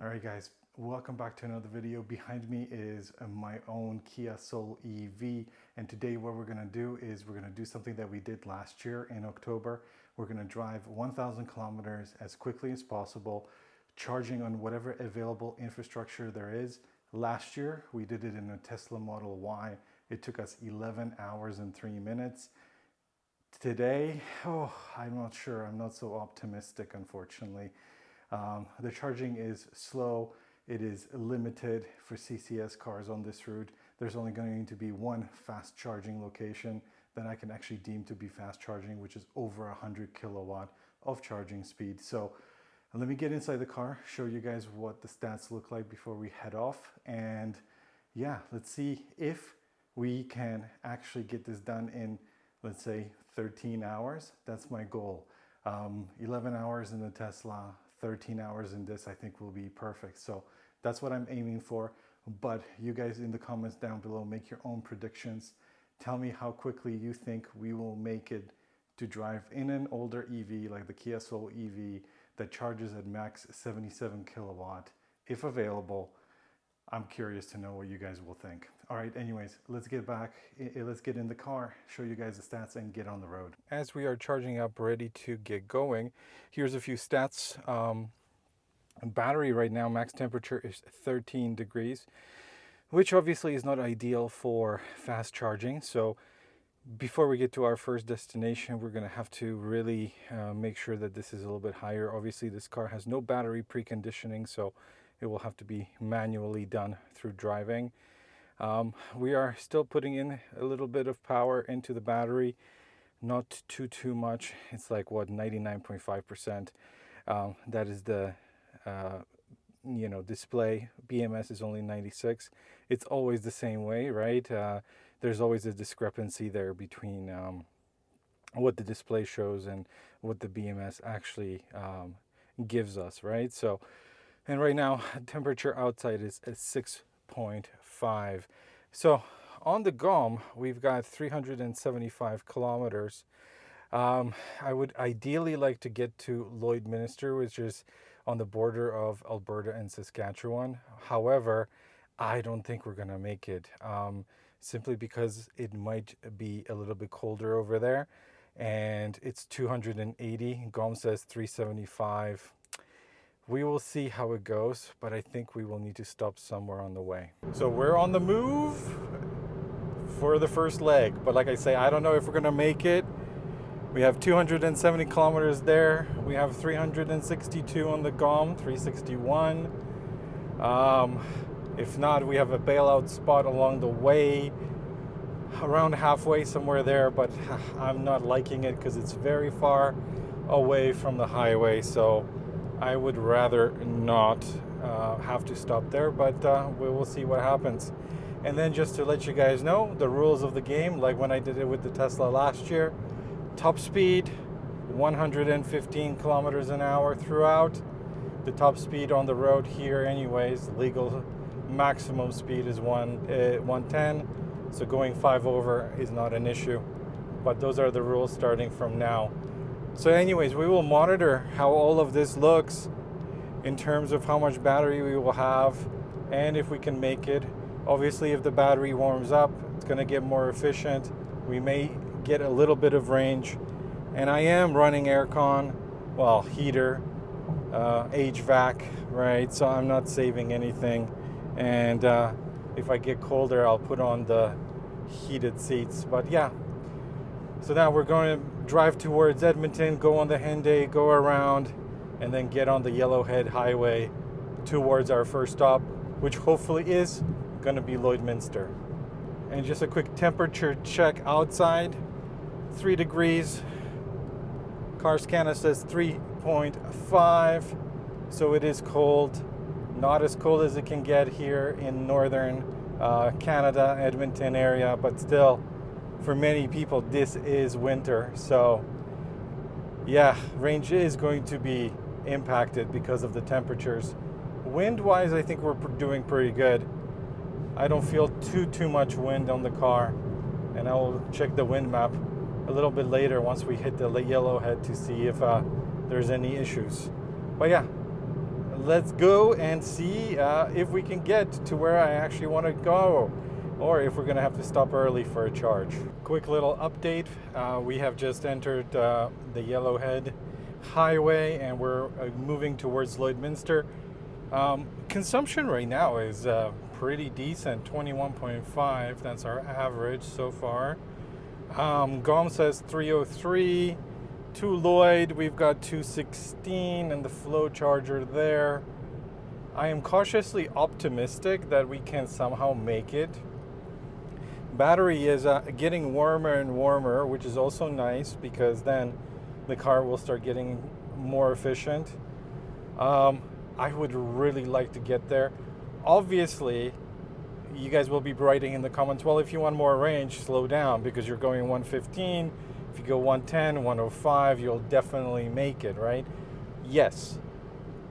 All right, guys, welcome back to another video. Behind me is my own Kia Soul EV, and today what we're going to do is we're going to do something that we did last year in October. We're going to drive 1,000 kilometers as quickly as possible, charging on whatever available infrastructure there is. Last year we did it in a Tesla Model Y. It took us 11 hours and 3 minutes. Today, I'm not sure. I'm not so optimistic, unfortunately. The charging is slow. It is limited for CCS cars on this route. There's only going to be one fast charging location that I can actually deem to be fast charging, which is over 100 kilowatt of charging speed. So let me get inside the car, show you guys what the stats look like before we head off. And yeah, let's see if we can actually get this done in, let's say, 13 hours. That's my goal. 11 hours in the Tesla, 13 hours in this, I think will be perfect. So that's what I'm aiming for. But you guys in the comments down below, make your own predictions. Tell me how quickly you think we will make it to drive in an older EV like the Kia Soul EV that charges at max 77 kilowatt, if available. I'm curious to know what you guys will think. All right, anyways, let's get in the car, show you guys the stats, and get on the road. As we are charging up, ready to get going, here's a few stats. Battery right now, max temperature is 13 degrees, which obviously is not ideal for fast charging. So before we get to our first destination, we're going to have to really make sure that this is a little bit higher. Obviously, this car has no battery preconditioning, so it will have to be manually done through driving. We are still putting in a little bit of power into the battery, not too much. It's like what, 99.5%. That is the display. BMS is only 96. It's always the same way, right? There's always a discrepancy there between what the display shows and what the BMS actually gives us, right? So, and right now temperature outside is at 6.5. So on the GOM, we've got 375 kilometers. I would ideally like to get to Lloydminster, which is on the border of Alberta and Saskatchewan. However, I don't think we're gonna make it, simply because it might be a little bit colder over there, and it's 280. GOM says 375. We will see how it goes, but I think we will need to stop somewhere on the way. So we're on the move for the first leg, but like I say, I don't know if we're gonna make it. We have 270 kilometers there. We have 362 on the GOM, 361. If not, we have a bailout spot along the way, around halfway somewhere there, but I'm not liking it because it's very far away from the highway. So I would rather not have to stop there, but we will see what happens. And then just to let you guys know the rules of the game, like when I did it with the Tesla last year, top speed 115 kilometers an hour throughout. The top speed on the road here anyways, legal maximum speed is 110, so going 5 over is not an issue, but those are the rules starting from now. So anyways, we will monitor how all of this looks in terms of how much battery we will have and if we can make it. Obviously, if the battery warms up, it's going to get more efficient. We may get a little bit of range. And I am running aircon, well, heater, HVAC, right? So I'm not saving anything. And if I get colder, I'll put on the heated seats. But yeah, so now we're going to drive towards Edmonton, go on the Henday, go around, and then get on the Yellowhead Highway towards our first stop, which hopefully is going to be Lloydminster. And just a quick temperature check outside, 3 degrees. Car scanner says 3.5, so it is cold. Not as cold as it can get here in northern Canada, Edmonton area, but still, for many people, this is winter. So yeah, range is going to be impacted because of the temperatures. Wind-wise, I think we're doing pretty good. I don't feel too much wind on the car, and I will check the wind map a little bit later once we hit the Yellowhead to see if there's any issues. But yeah, let's go and see if we can get to where I actually want to go, or if we're going to have to stop early for a charge. Quick little update. We have just entered the Yellowhead Highway, and we're moving towards Lloydminster. Consumption right now is pretty decent, 21.5. That's our average so far. GOM says 303. To Lloyd, we've got 216 and the flow charger there. I am cautiously optimistic that we can somehow make it. Battery is getting warmer and warmer, which is also nice because then the car will start getting more efficient. I would really like to get there. Obviously, you guys will be writing in the comments, well, if you want more range, slow down because you're going 115. If you go 110, 105, you'll definitely make it, right? Yes,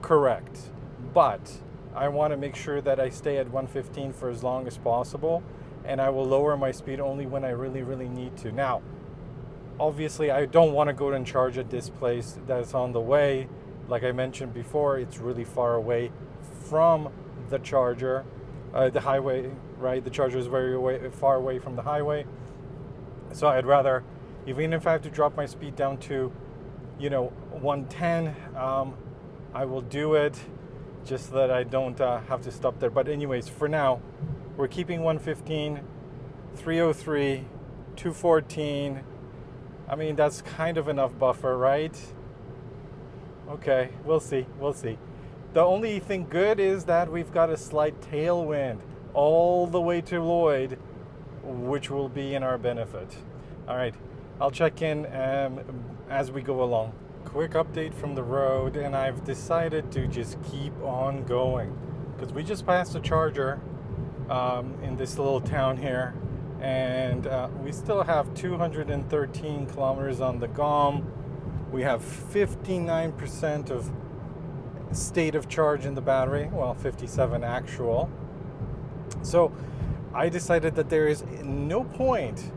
correct. But I want to make sure that I stay at 115 for as long as possible, and I will lower my speed only when I really, really need to. Now, obviously, I don't want to go and charge at this place that's on the way. Like I mentioned before, it's really far away from the charger, the highway, right? The charger is far away from the highway. So I'd rather, even if I have to drop my speed down to, 110, I will do it just so that I don't have to stop there. But anyways, for now, we're keeping 115, 303, 214. I mean, that's kind of enough buffer, right? Okay, we'll see. The only thing good is that we've got a slight tailwind all the way to Lloyd, which will be in our benefit. All right, I'll check in as we go along. Quick update from the road, and I've decided to just keep on going because we just passed a charger in this little town here, and we still have 213 kilometers on the GOM. We have 59% of state of charge in the battery, well, 57 actual. So I decided that there is no point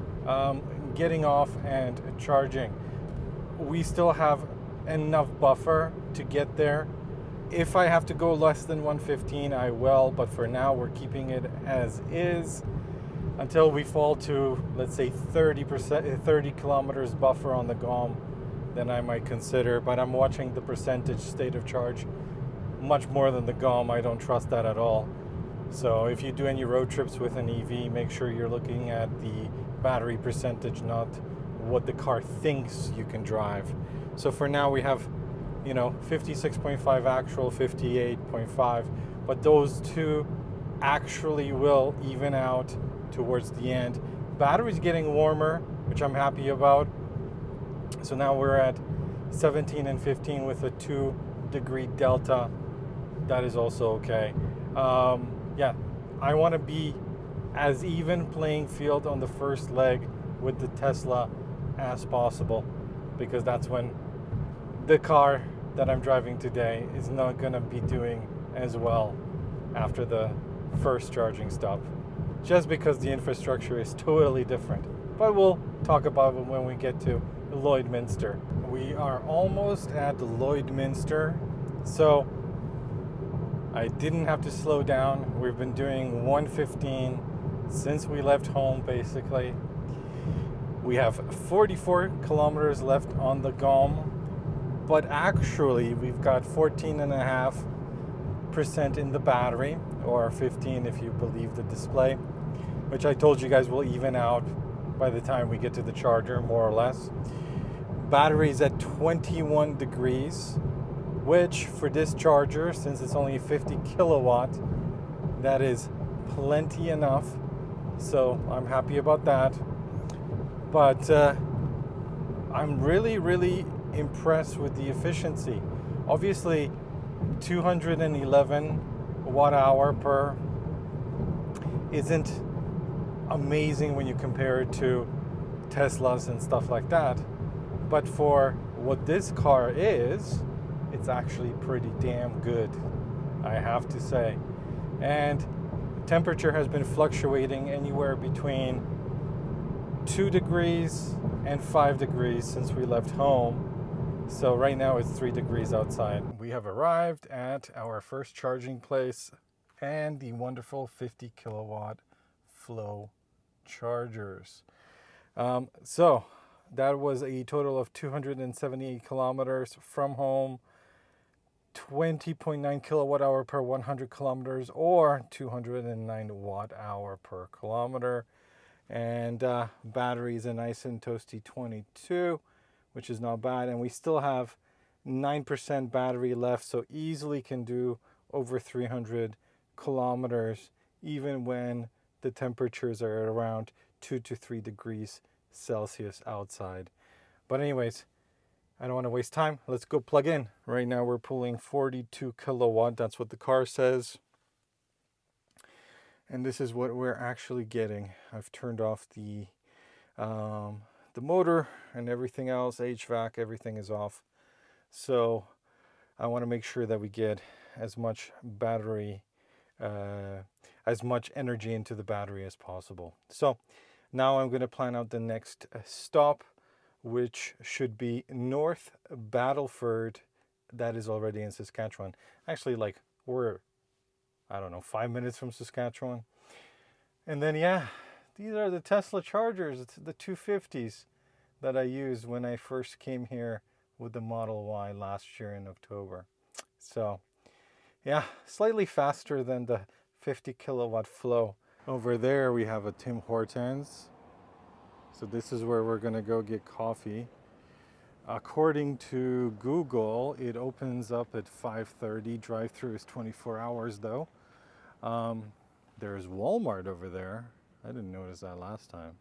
getting off and charging. We still have enough buffer to get there. If I have to go less than 115, I will, but for now we're keeping it as is until we fall to, let's say, 30 kilometers buffer on the GOM. Then I might consider, but I'm watching the percentage state of charge much more than the GOM. I don't trust that at all. So if you do any road trips with an EV, make sure you're looking at the battery percentage, not what the car thinks you can drive. So for now we have, 56.5 actual, 58.5, but those two actually will even out towards the end. Battery's getting warmer, which I'm happy about. So now we're at 17 and 15 with a 2-degree delta. That is also okay. Yeah, I want to be as even playing field on the first leg with the Tesla as possible, because that's when the car that I'm driving today is not going to be doing as well after the first charging stop, just because the infrastructure is totally different. But we'll talk about it when we get to Lloydminster. We are almost at Lloydminster, so I didn't have to slow down. We've been doing 115 since we left home, basically. We have 44 kilometers left on the GOM, but actually we've got 14.5% in the battery, or 15 if you believe the display, which I told you guys will even out by the time we get to the charger, more or less. Battery's at 21 degrees, which for this charger, since it's only 50 kilowatt, that is plenty enough. So I'm happy about that. But I'm really, really impressed with the efficiency. Obviously, 211 watt hour per isn't amazing when you compare it to Teslas and stuff like that. But for what this car is, it's actually pretty damn good, I have to say. And temperature has been fluctuating anywhere between 2 degrees and 5 degrees since we left home. So right now it's 3 degrees outside. We have arrived at our first charging place and the wonderful 50 kilowatt flow chargers. So that was a total of 278 kilometers from home, 20.9 kilowatt hour per 100 kilometers, or 209 watt hour per kilometer. And battery is a nice and toasty 22, which is not bad. And we still have 9% battery left, so easily can do over 300 kilometers, even when the temperatures are around 2 to 3 degrees Celsius outside. But anyways, I don't want to waste time. Let's go plug in. Right now we're pulling 42 kilowatt. That's what the car says. And this is what we're actually getting. I've turned off the motor and everything else, HVAC, everything is off. So I want to make sure that we get as much battery, as much energy into the battery as possible. So now I'm going to plan out the next stop, which should be North Battleford. That is already in Saskatchewan. Actually, like, we're, I don't know, 5 minutes from Saskatchewan. And then, yeah, these are the Tesla Chargers. It's the 250s that I used when I first came here with the Model Y last year in October. So, yeah, slightly faster than the 50 kilowatt flow. Over there, we have a Tim Hortons. So this is where we're gonna go get coffee. According to Google, it opens up at 5:30. Drive-through is 24 hours though. There's Walmart over there. I didn't notice that last time.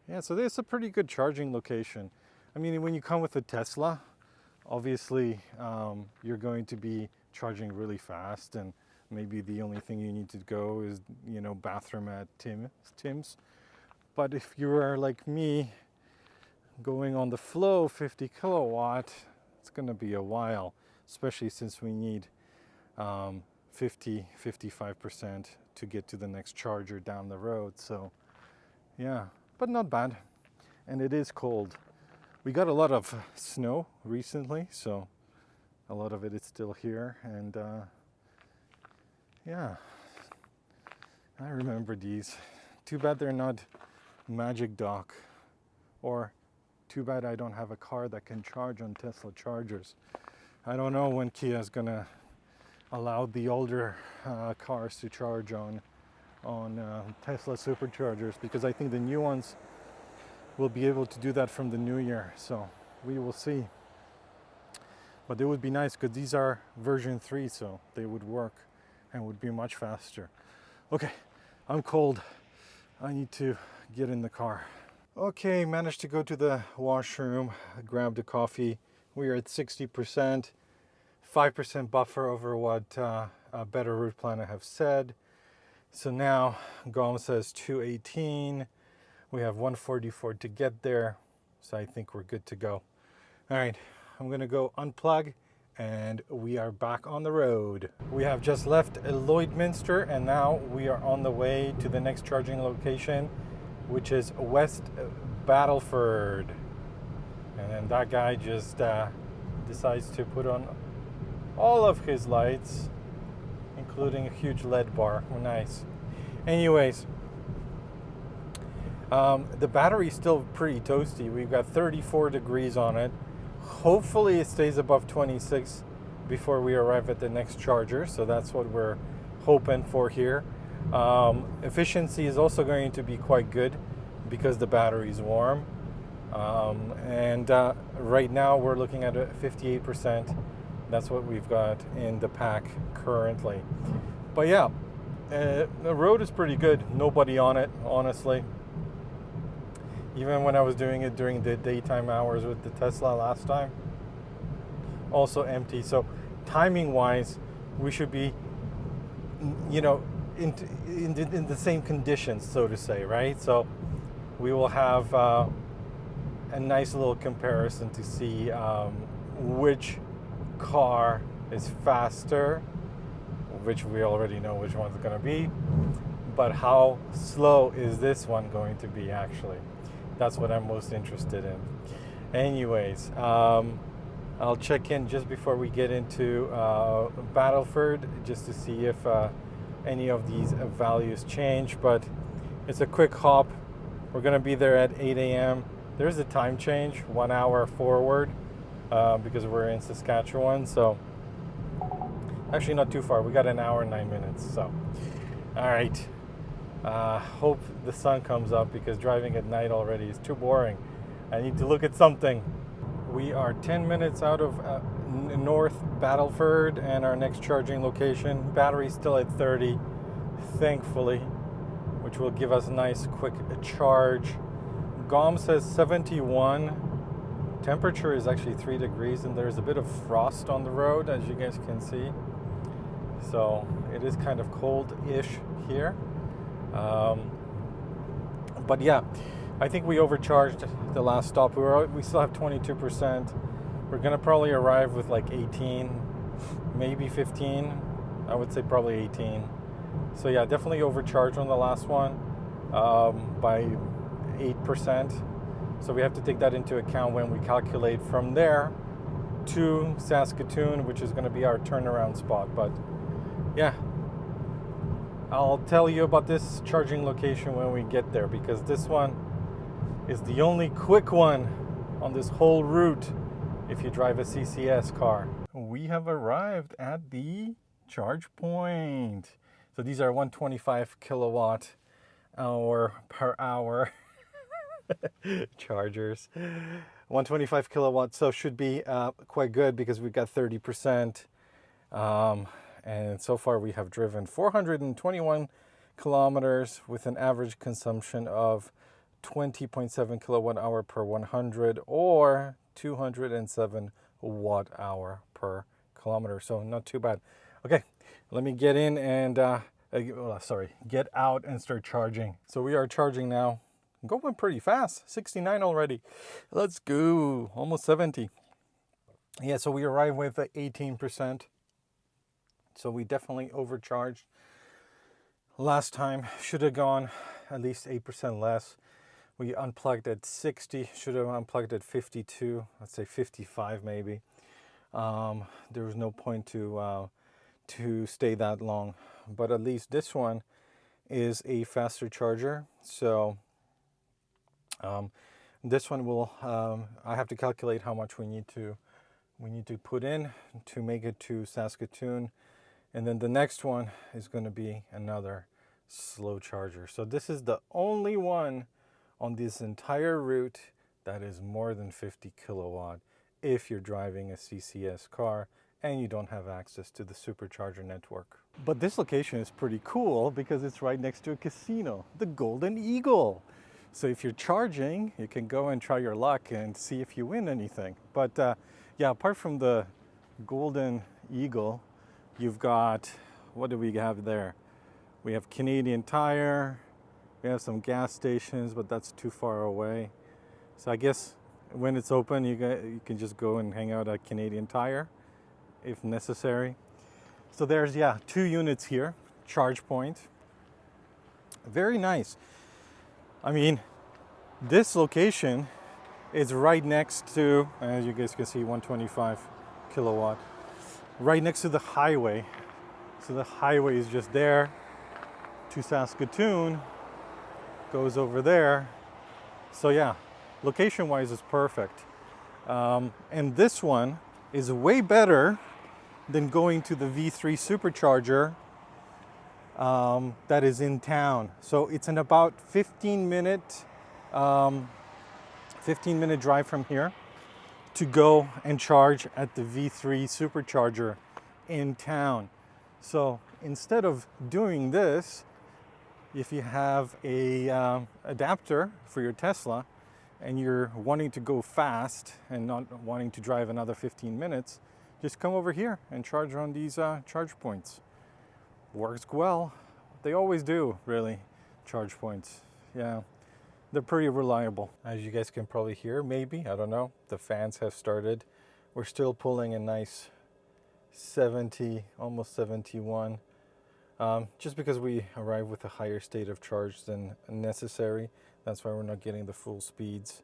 Yeah, so there's a pretty good charging location. I mean, when you come with a Tesla, obviously you're going to be charging really fast, and maybe the only thing you need to go is, you know, bathroom at Tim's. But if you are like me, going on the flow 50 kilowatt, it's going to be a while, especially since we need 55% to get to the next charger down the road. So yeah, but not bad. And it is cold. We got a lot of snow recently, so a lot of it is still here. And yeah, I remember these. Too bad they're not Magic Dock, or too bad I don't have a car that can charge on Tesla chargers. I don't know when Kia is gonna allow the older cars to charge on Tesla Superchargers, because I think the new ones will be able to do that from the new year. So we will see. But it would be nice because these are version 3, so they would work and would be much faster. Okay, I'm cold. I need to get in the car. Okay, managed to go to the washroom, grabbed a coffee. We are at 60%, 5% buffer over what a Better Route Planner have said. So now GOM says 218. We have 144 to get there, so I think we're good to go. All right, I'm gonna go unplug and we are back on the road. We have just left Lloydminster and now we are on the way to the next charging location, which is West Battleford. And then that guy just decides to put on all of his lights, including a huge LED bar. Oh, nice. Anyways, the battery's still pretty toasty. We've got 34 degrees on it. Hopefully it stays above 26 before we arrive at the next charger. So that's what we're hoping for here. Efficiency is also going to be quite good because the battery is warm. And right now we're looking at a 58%. That's what we've got in the pack currently. But yeah, the road is pretty good. Nobody on it, honestly. Even when I was doing it during the daytime hours with the Tesla last time, also empty. So timing wise, we should be, you know, in the same conditions, so to say, right? So we will have a nice little comparison to see which car is faster, which we already know which one's going to be, but how slow is this one going to be actually? That's what I'm most interested in. Anyways, I'll check in just before we get into Battleford just to see if any of these values change, but it's a quick hop. We're going to be there at 8 a.m. There's a time change, 1 hour forward, because we're in Saskatchewan, so actually not too far. We got an hour and 9 minutes, so all right. Hope the sun comes up because driving at night already is too boring. I need to look at something. We are 10 minutes out of North Battleford and our next charging location. Battery's still at 30, thankfully, which will give us a nice quick charge. GOM says 71. Temperature is actually 3 degrees and there's a bit of frost on the road, as you guys can see. So it is kind of cold-ish here. But yeah, I think we overcharged the last stop. We still have 22%. We're gonna probably arrive with like 18, maybe 15. I would say probably 18. So yeah, definitely overcharged on the last one by 8%. So we have to take that into account when we calculate from there to Saskatoon, which is gonna be our turnaround spot. But yeah, I'll tell you about this charging location when we get there, because this one is the only quick one on this whole route if you drive a CCS car. We have arrived at the charge point. So these are 125 kilowatt hour per hour chargers. 125 kilowatts, so should be quite good because we've got 30%. And so far we have driven 421 kilometers with an average consumption of 20.7 kilowatt hour per 100 or 207 watt hour per kilometer. So not too bad. Okay, let me get in and get out and start charging. So we are charging now. Going pretty fast, 69 already. Let's go, almost 70. Yeah, so we arrived with 18%. So we definitely overcharged. Last time should have gone at least 8% less. We unplugged at 60, should have unplugged at 52, let's say 55 maybe. There was no point to stay that long, but at least this one is a faster charger. So this one will, I have to calculate how much we need to put in to make it to Saskatoon. And then the next one is going to be another slow charger. So this is the only one on this entire route that is more than 50 kilowatt if you're driving a CCS car and you don't have access to the Supercharger network. But this location is pretty cool because it's right next to a casino, the Golden Eagle. So if you're charging, you can go and try your luck and see if you win anything. But yeah, apart from the Golden Eagle, you've got, what do we have there? We have Canadian Tire, we have some gas stations, but that's too far away. So I guess when it's open, you can just go and hang out at Canadian Tire if necessary. So there's, yeah, 2 units here, charge point. Very nice. I mean, this location is right next to, as you guys can see, 125 kilowatt. Right next to the highway. So the highway is just there to Saskatoon, goes over there. So yeah, location wise is perfect. And this one is way better than going to the V3 Supercharger that is in town. So it's an about 15 minute drive from here to go and charge at the V3 Supercharger in town. So instead of doing this, if you have a adapter for your Tesla and you're wanting to go fast and not wanting to drive another 15 minutes, just come over here and charge on these charge points. Works well. They always do, really, charge points. Yeah. They're pretty reliable. As you guys can probably hear, maybe, I don't know, the fans have started. We're still pulling a nice 70, almost 71. Just because we arrive with a higher state of charge than necessary. That's why we're not getting the full speeds.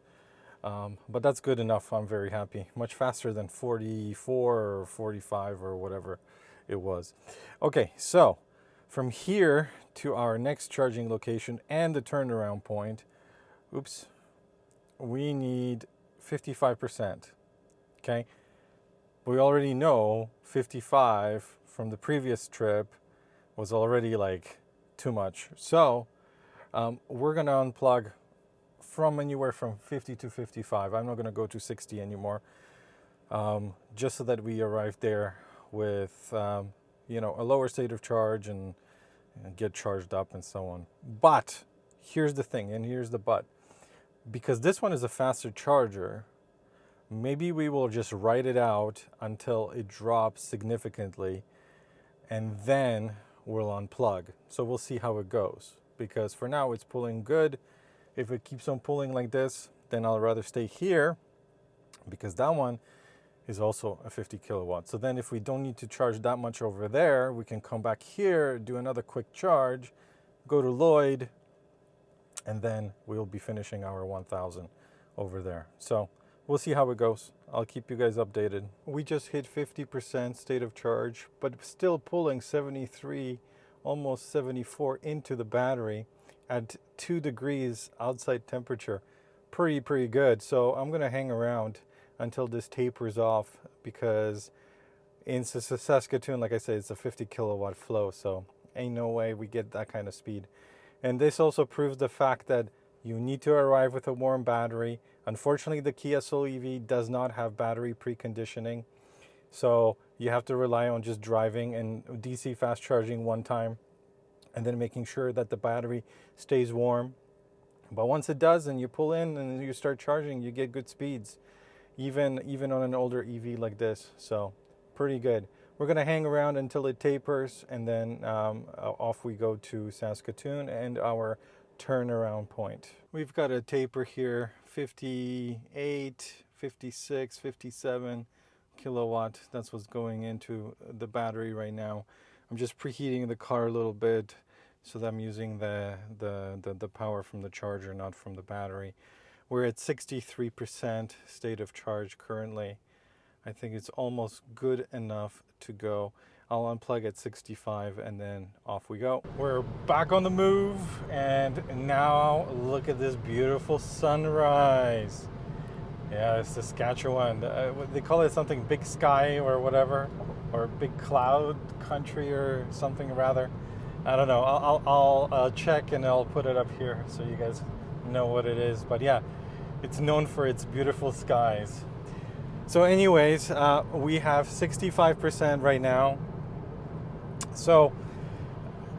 But that's good enough. I'm very happy. Much faster than 44 or 45 or whatever it was. Okay, so from here to our next charging location and the turnaround point, oops, we need 55%. Okay, we already know 55 from the previous trip was already like too much. So we're gonna unplug from anywhere from 50 to 55. I'm not gonna go to 60 anymore, just so that we arrive there with you know, a lower state of charge and get charged up and so on. But here's the thing, and here's the but. Because this one is a faster charger, maybe we will just ride it out until it drops significantly, and then we'll unplug. So we'll see how it goes. Because for now it's pulling good. If it keeps on pulling like this, then I'll rather stay here, because that one is also a 50 kilowatt. So then if we don't need to charge that much over there, we can come back here, do another quick charge, go to Lloyd, and then we'll be finishing our 1000 over there. So we'll see how it goes. I'll keep you guys updated. We just hit 50% state of charge, but still pulling 73, almost 74 into the battery at 2 degrees outside temperature. Pretty good. So I'm gonna hang around until this tapers off, because in Saskatoon, like I said, it's a 50 kilowatt flow, so ain't no way we get that kind of speed. And this also proves the fact that you need to arrive with a warm battery. Unfortunately, the Kia Soul EV does not have battery preconditioning, so you have to rely on just driving and DC fast charging one time, and then making sure that the battery stays warm. But once it does, and you pull in and you start charging, you get good speeds, even on an older EV like this. So pretty good. We're gonna hang around until it tapers, and then off we go to Saskatoon and our turnaround point. We've got a taper here, 58, 56, 57 kilowatt. That's what's going into the battery right now. I'm just preheating the car a little bit, so that I'm using the power from the charger, not from the battery. We're at 63% state of charge currently. I think it's almost good enough to go. I'll unplug at 65 and then off we go. We're back on the move, and now look at this beautiful sunrise. Yeah, it's Saskatchewan. They call it something big sky or whatever, or big cloud country or something rather. I don't know. I'll check and I'll put it up here so you guys know what it is. But yeah, it's known for its beautiful skies. So anyways, we have 65% right now. So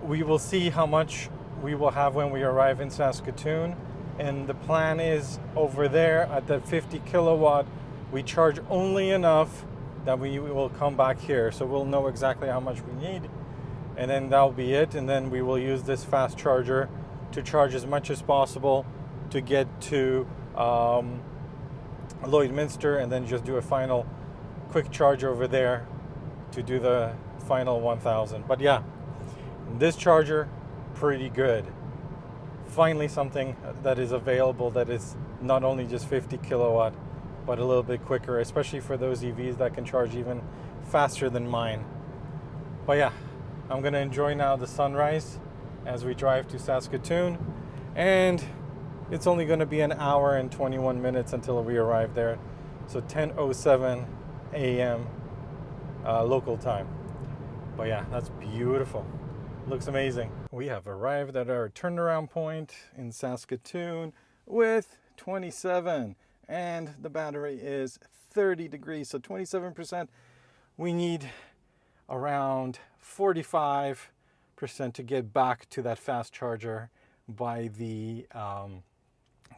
we will see how much we will have when we arrive in Saskatoon. And the plan is over there at that 50 kilowatt, we charge only enough that we will come back here. So we'll know exactly how much we need, and then that'll be it. And then we will use this fast charger to charge as much as possible to get to Lloydminster, and then just do a final quick charge over there to do the final 1000. But yeah, this charger, pretty good. Finally something that is available that is not only just 50 kilowatt, but a little bit quicker, especially for those EVs that can charge even faster than mine. But yeah, I'm gonna enjoy now the sunrise as we drive to Saskatoon, and it's only gonna be an hour and 21 minutes until we arrive there. So 10:07 a.m. Local time. But yeah, that's beautiful. Looks amazing. We have arrived at our turnaround point in Saskatoon with 27, and the battery is 30 degrees, so 27%. We need around 45% to get back to that fast charger by the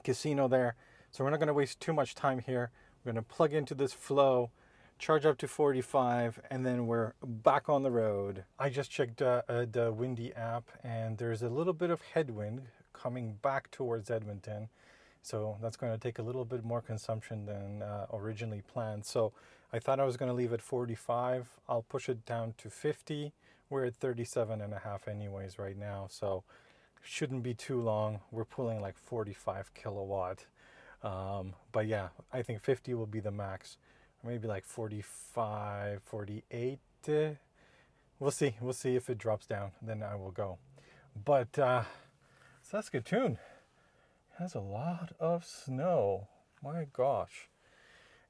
casino there. So we're not going to waste too much time here. We're going to plug into this flow, charge up to 45, and then we're back on the road. I just checked the Windy app, and there's a little bit of headwind coming back towards Edmonton. So that's going to take a little bit more consumption than originally planned. So I thought I was going to leave at 45. I'll push it down to 50. We're at 37.5 anyways right now, so shouldn't be too long. We're pulling like 45 kilowatt. But yeah, I think 50 will be the max. Maybe like 45, 48. We'll see. We'll see if it drops down. Then I will go. But Saskatoon has a lot of snow. My gosh.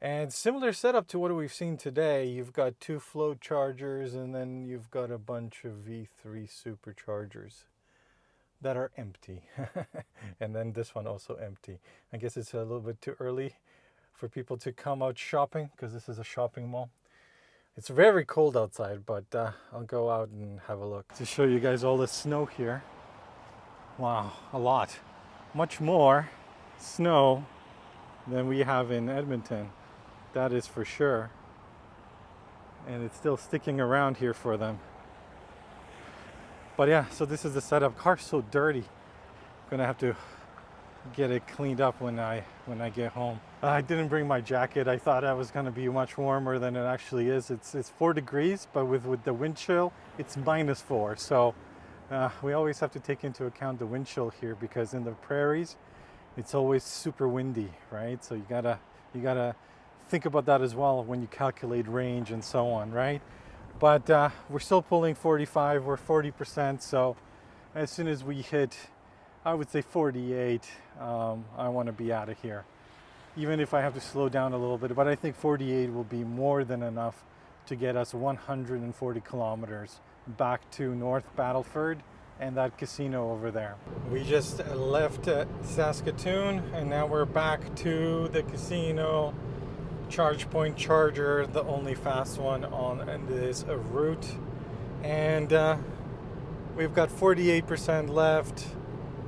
And similar setup to what we've seen today. You've got 2 float chargers, and then you've got a bunch of V3 superchargers that are empty. And then this one also empty. I guess it's a little bit too early for people to come out shopping, because this is a shopping mall. It's very cold outside, but I'll go out and have a look to show you guys all the snow here. Wow, a lot. Much more snow than we have in Edmonton. That is for sure. And it's still sticking around here for them. But yeah, so this is the setup. Car's so dirty. I'm gonna have to get it cleaned up when I get home. I didn't bring my jacket. I thought I was gonna be much warmer than it actually is. It's 4 degrees, but with the wind chill, it's -4. So we always have to take into account the wind chill here, because in the prairies, it's always super windy, right? So you gotta think about that as well when you calculate range and so on, right? But we're still pulling 45, we're 40%. So as soon as we hit, I would say 48, I want to be out of here. Even if I have to slow down a little bit, but I think 48 will be more than enough to get us 140 kilometers back to North Battleford and that casino over there. We just left Saskatoon, and now we're back to the casino. Charge point charger, the only fast one on this route. And we've got 48% left.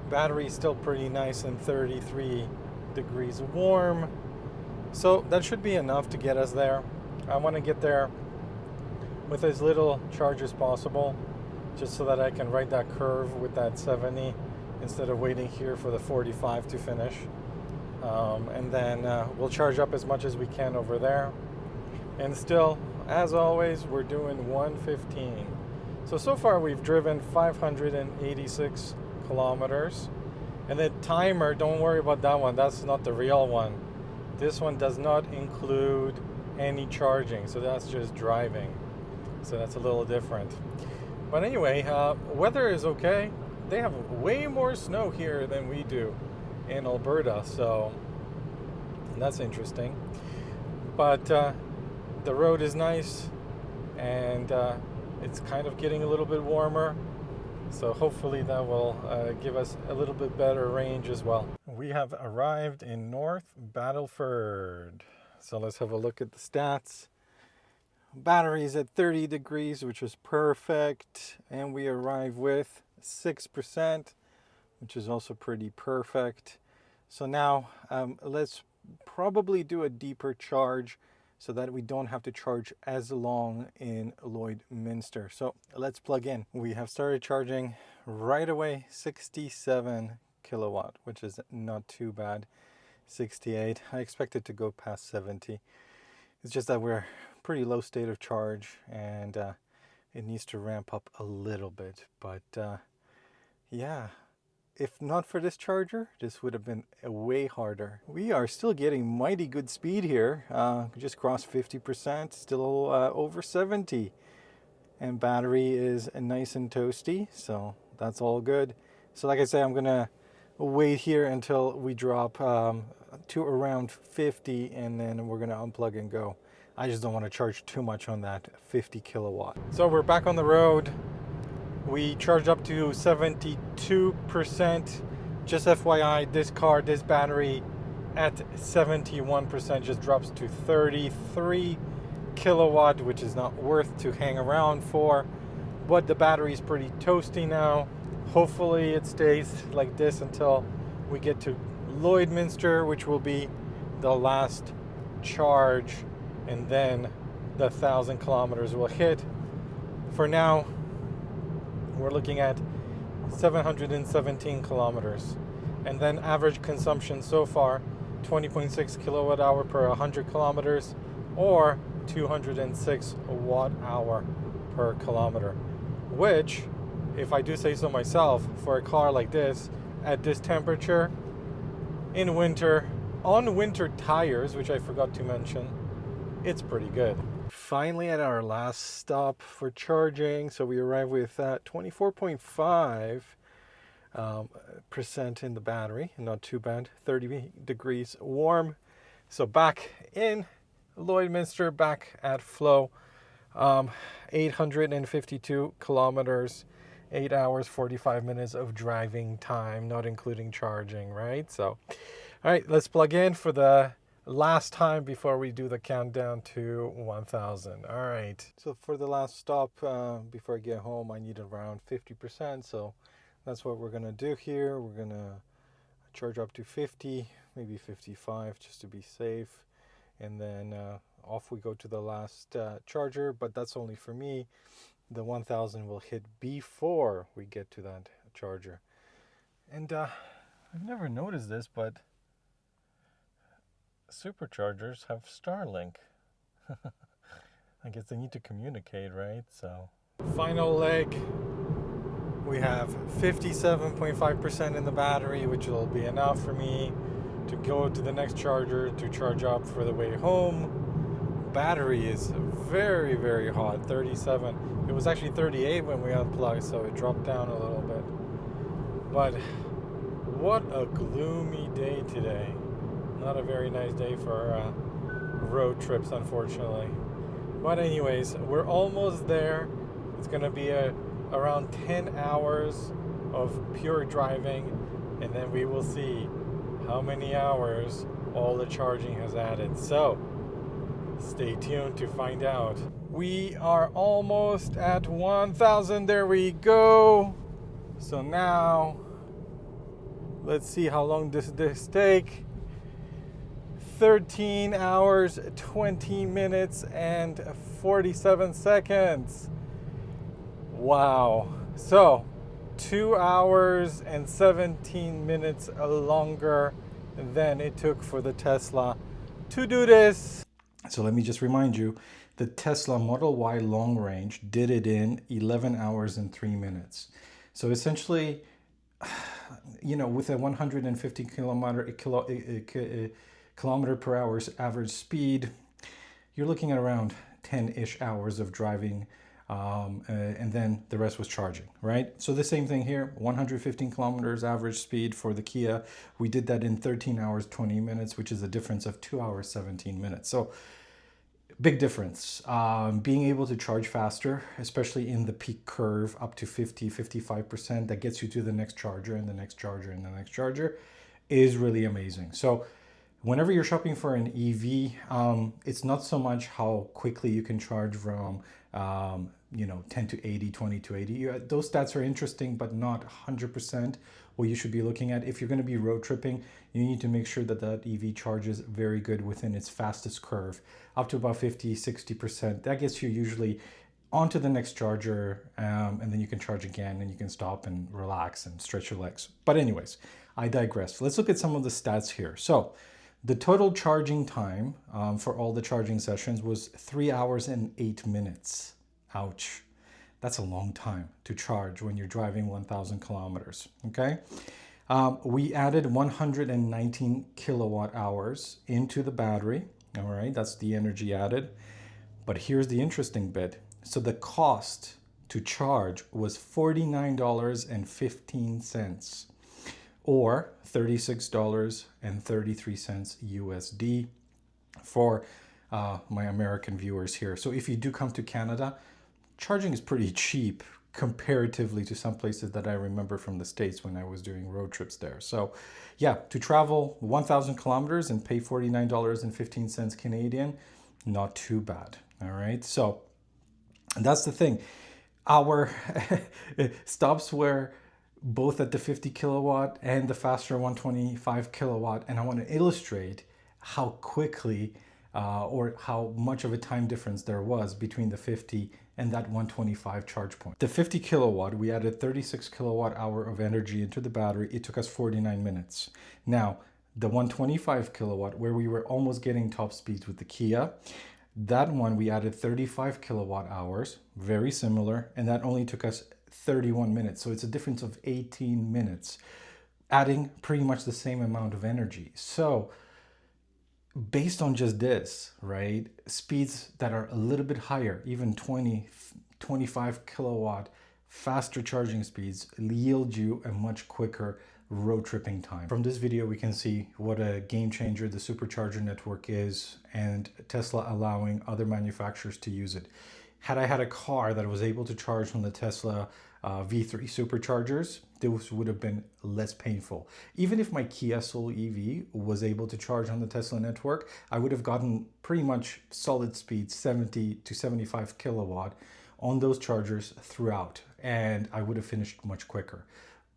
Battery's still pretty nice and 33 degrees warm. So that should be enough to get us there. I want to get there with as little charge as possible, just so that I can ride that curve with that 70 instead of waiting here for the 45 to finish. And then we'll charge up as much as we can over there. And still, as always, we're doing 115. So far we've driven 586 kilometers. And the timer, don't worry about that one. That's not the real one. This one does not include any charging. So that's just driving. So that's a little different. But anyway, weather is okay. They have way more snow here than we do in Alberta, so that's interesting. But the road is nice, and it's kind of getting a little bit warmer, so hopefully that will give us a little bit better range as well. We have arrived in North Battleford, so let's have a look at the stats. Battery is at 30 degrees, which is perfect, and we arrive with 6%, which is also pretty perfect. So now let's probably do a deeper charge so that we don't have to charge as long in Lloydminster. So let's plug in. We have started charging right away, 67 kilowatt, which is not too bad. 68. I expect it to go past 70. It's just that we're pretty low state of charge, and it needs to ramp up a little bit. But yeah, if not for this charger, this would have been way harder. We are still getting mighty good speed here. Just crossed 50%, still over 70. And battery is nice and toasty, so that's all good. So like I say, I'm gonna wait here until we drop to around 50, and then we're gonna unplug and go. I just don't want to charge too much on that 50 kilowatt. So we're back on the road. We charged up to 72%. Just FYI, this battery at 71% just drops to 33 kilowatt, which is not worth to hang around for. But the battery is pretty toasty now. Hopefully it stays like this until we get to Lloydminster, which will be the last charge, and then the 1,000 kilometers will hit. For now, we're looking at 717 kilometers. And then average consumption so far, 20.6 kilowatt hour per 100 kilometers, or 206 watt hour per kilometer. Which, if I do say so myself, for a car like this, at this temperature, in winter, on winter tires, which I forgot to mention, it's pretty good. Finally at our last stop for charging. So we arrived with 24.5 percent in the battery, not too bad. 30 degrees warm. So back in Lloydminster, back at Flow. 852 kilometers, 8 hours 45 minutes of driving time, not including charging, right? So all right, let's plug in for the last time before we do the countdown to 1000. All right, so for the last stop before I get home, I need around 50%. So that's what we're gonna do here. We're gonna charge up to 50, maybe 55, just to be safe, and then off we go to the last charger. But that's only for me. The 1000 will hit before we get to that charger. And I've never noticed this, but superchargers have Starlink. I guess they need to communicate, right? So final leg, we have 57.5% in the battery, which will be enough for me to go to the next charger to charge up for the way home. Battery is very, very hot, 37. It was actually 38 when we unplugged, so it dropped down a little bit. But what a gloomy day today. Not a very nice day for road trips, unfortunately. But anyways, we're almost there. It's gonna be around 10 hours of pure driving, and then we will see how many hours all the charging has added. So stay tuned to find out. We are almost at 1000. There we go. So now let's see how long this take. 13 hours, 20 minutes, and 47 seconds. Wow. So 2 hours and 17 minutes longer than it took for the Tesla to do this. So let me just remind you, the Tesla Model Y long range did it in 11 hours and 3 minutes. So essentially, you know, with a 150 kilometer per hour average speed, you're looking at around 10-ish hours of driving, and then the rest was charging, right? So the same thing here, 115 kilometers average speed for the Kia. We did that in 13 hours, 20 minutes, which is a difference of 2 hours, 17 minutes. So big difference. Being able to charge faster, especially in the peak curve, up to 50, 55%, that gets you to the next charger and the next charger and the next charger, is really amazing. So whenever you're shopping for an EV, it's not so much how quickly you can charge from 10 to 80, 20 to 80. Those stats are interesting, but not 100% what you should be looking at. If you're going to be road tripping, you need to make sure that that EV charges very good within its fastest curve, up to about 50, 60%. That gets you usually onto the next charger, and then you can charge again and you can stop and relax and stretch your legs. But anyways, I digress. Let's look at some of the stats here. So the total charging time for all the charging sessions was 3 hours and 8 minutes. Ouch. That's a long time to charge when you're driving 1,000 kilometers, okay? We added 119 kilowatt hours into the battery, all right? That's the energy added. But here's the interesting bit. So the cost to charge was $49.15. or $36.33 USD for my American viewers here. So if you do come to Canada, charging is pretty cheap comparatively to some places that I remember from the States when I was doing road trips there. So yeah, to travel 1,000 kilometers and pay $49.15 Canadian, not too bad. All right, so that's the thing. Our stops were both at the 50 kilowatt and the faster 125 kilowatt. And I want to illustrate how quickly or how much of a time difference there was between the 50 and that 125 charge point. The 50 kilowatt, we added 36 kilowatt hour of energy into the battery. It took us 49 minutes. Now, the 125 kilowatt, where we were almost getting top speeds with the Kia, that one we added 35 kilowatt hours, very similar, and that only took us 31 minutes. So it's a difference of 18 minutes, adding pretty much the same amount of energy. So based on just this, right? Speeds that are a little bit higher, even 20, 25 kilowatt, faster charging speeds yield you a much quicker road tripping time. From this video, we can see what a game changer the supercharger network is and Tesla allowing other manufacturers to use it. Had I had a car that was able to charge on the Tesla V3 superchargers, this would have been less painful. Even if my Kia Soul EV was able to charge on the Tesla network, I would have gotten pretty much solid speed, 70 to 75 kilowatt on those chargers throughout, and I would have finished much quicker.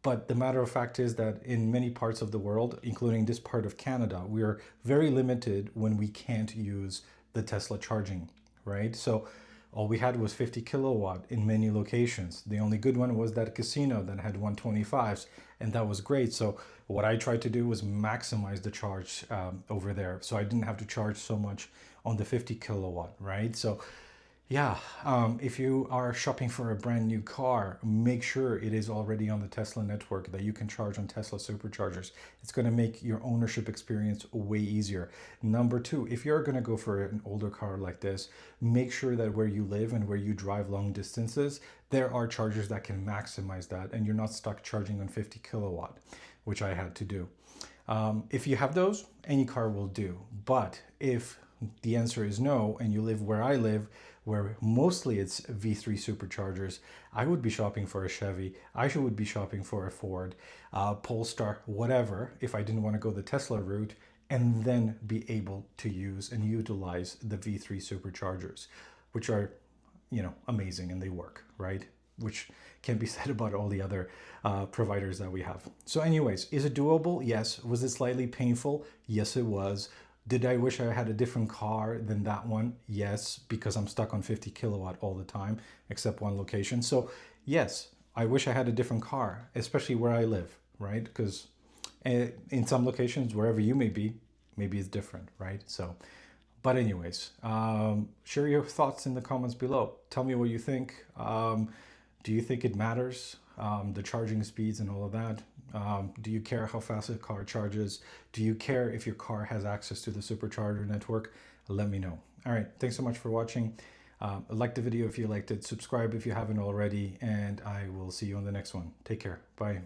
But the matter of fact is that in many parts of the world, including this part of Canada, we are very limited when we can't use the Tesla charging, right? So all we had was 50 kilowatt in many locations. The only good one was that casino that had 125s, and that was great. So what I tried to do was maximize the charge over there, so I didn't have to charge so much on the 50 kilowatt, right? So yeah, if you are shopping for a brand new car, make sure it is already on the Tesla network, that you can charge on Tesla Superchargers. It's going to make your ownership experience way easier. Number two, if you're going to go for an older car like this, make sure that where you live and where you drive long distances, there are chargers that can maximize that, and you're not stuck charging on 50 kilowatt, which I had to do. If you have those, any car will do. But if the answer is no, and you live where I live, where mostly it's V3 superchargers, I would be shopping for a Chevy. I would be shopping for a Ford, Polestar, whatever, if I didn't want to go the Tesla route, and then be able to use and utilize the V3 superchargers, which are, amazing, and they work, right? Which can be said about all the other providers that we have. So anyways, is it doable? Yes. Was it slightly painful? Yes, it was. Did I wish I had a different car than that one? Yes, because I'm stuck on 50 kilowatt all the time, except one location. So yes, I wish I had a different car, especially where I live, right? Because in some locations, wherever you may be, maybe it's different, right? So, but anyways, share your thoughts in the comments below. Tell me what you think. Do you think it matters, the charging speeds and all of that? Do you care how fast a car charges? Do you care if your car has access to the supercharger network? Let me know. All right, thanks so much for watching. Like the video if you liked it, subscribe if you haven't already, and I will see you on the next one. Take care. Bye.